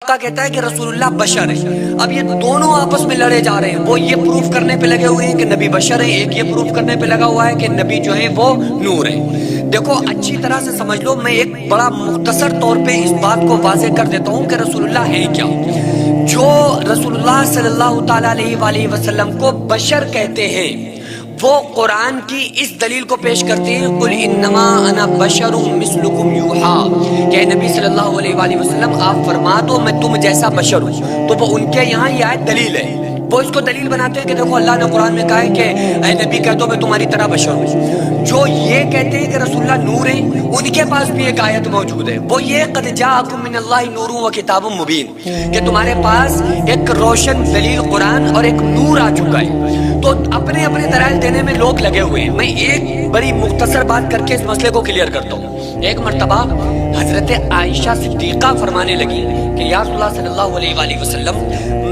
तुक्का कहता है कि रसूलुल्लाह बशर है। अब ये दोनों आपस में लड़े जा रहे हैं। वो ये प्रूफ करने पे लगे हुए हैं कि नबी बशर है, एक ये प्रूफ करने पे लगा हुआ है कि नबी जो है वो नूर है। देखो अच्छी तरह से समझ लो, मैं एक बड़ा मुख्तसर तौर पे इस बात को वाज़ेह कर देता हूँ कि रसूलुल्लाह है क्या। जो रसूलुल्लाह सल्लल्लाहु ताला अलैहि वसल्लम को बशर कहते हैं, वो कुरान की इस दलील को पेश करते हैं, कुल इन्नमा अना बशरुम मिस्लुकुम यूहा, कि नबी सल्लल्लाहु अलैहि वसल्लम आप फरमा दो मैं तुम जैसा बशर हूँ। तो वो उनके यहाँ ये आयत दलील है। वो इसको दलील बनाते हैं कि देखो अल्लाह ने कुरान में कहा है कि ऐ नबी कह दो मैं तुम्हारी तरह बशर हूँ। जो ये कहते हैं कि रसूलुल्लाह नूर है, उनके पास भी एक आयत मौजूद है। वो ये क़द जाअकुम मिनल्लाहि नूरुन व किताबुम मुबीन, कि तुम्हारे पास एक रोशन दलील कुरान और एक नूर आ चुका है। तो अपने अपने दलाइल देने में लोग लगे हुए हैं। मैं एक बड़ी मुख्तसर बात करके इस मसले को क्लियर करता हूँ। एक मर्तबा हजरत आयशा सिद्दीक़ा फरमाने लगी कि या रसूलुल्लाह सल्लल्लाहु अलैहि वसल्लम,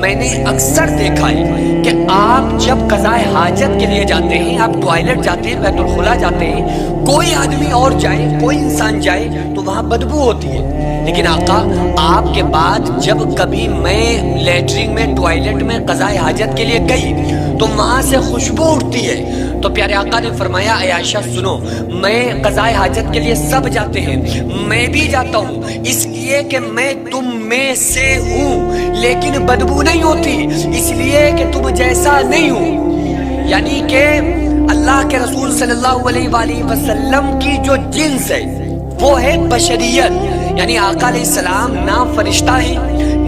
मैंने अक्सर देखा है कि आप जब क़ज़ाए हाजत के लिए जाते हैं, आप टॉयलेट जाते हैं, बैतुल खुला जाते हैं, कोई आदमी और जाए, कोई इंसान जाए तो वहाँ बदबू होती है। लेकिन आका आपके बाद जब कभी मैं लैट्रिन में, टॉयलेट में क़ज़ाए हाजत के लिए गई तो वहाँ से खुशबू उठती है। तो प्यारे आका ने फरमाया, ऐ आयशा सुनो, मैं क़ज़ाए हाजत के लिए सब जाते हैं, मैं भी जाता हूँ, इसलिए कि मैं तुम में से हूँ, लेकिन बदबू नहीं होती, इसलिए कि तुम जैसा नहीं हूँ। यानी कि अल्लाह के रसूल सल्लल्लाहु अलैहि वसल्लम की जो जिन्स है वो है बशरियत। यानी आका अलैहिस्सलाम ना फरिश्ता है,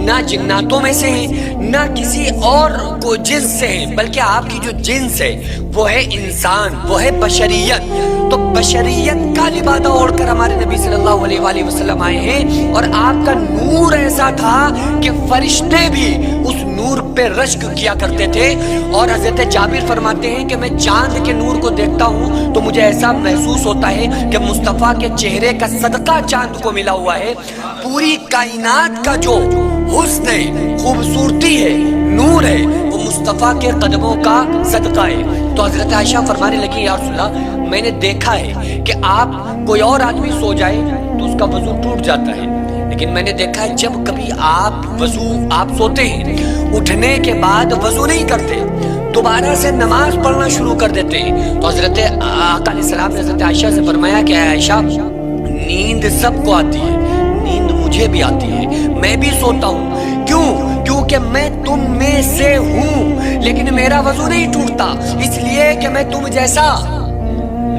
ना जिन्नातों में से है, ना किसी और को जिन्स से है, बल्कि आपकी जो जिन्स है वो है इंसान, वो है बशरियत। तो बशरियत का लिबादा ओढ़कर हमारे नबी सल्लल्लाहु अलैहि वसल्लम आए हैं, और आपका नूर ऐसा था कि फरिश्ते भी उस नूर पे रश्क किया करते थे। और हजरत जाबिर फरमाते हैं कि मैं चांद के नूर को देखता हूँ तो मुझे ऐसा महसूस होता है कि मुस्तफ़ा के चेहरे का सदका चांद को मिला हुआ है। पूरी कायनात का जो हुस्न है, खूबसूरती है, नूर है, वो मुस्तफ़ा के कदमों का सदका है। तो हजरत आयशा फरमाने लगी, या रसूलल्लाह, मैंने देखा है कि आप कोई और आदमी सो जाए तो उसका वजू टूट जाता है, लेकिन मैंने देखा है जब कभी आप सोते हैं, उठने के बाद वजू नहीं करते, दोबारा से नमाज पढ़ना शुरू कर देते हैं। तो हजरत आका अलैहिस्सलाम ने हजरत आयशा से फरमाया कि आयशा, नींद सबको आती है, नींद मुझे भी आती है, मैं भी सोता हूँ। क्यों? क्योंकि मैं तुम में से हूँ, लेकिन मेरा वजू नहीं टूटता, इसलिए कि मैं तुम जैसा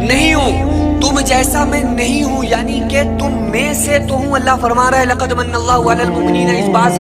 नहीं हूँ, तुम जैसा मैं नहीं हूँ। यानी कि तुम में से तो हूँ। अल्लाह फरमा रहा है, लक़द मन्नल्लाहु अलल मुमिनीना, इस बात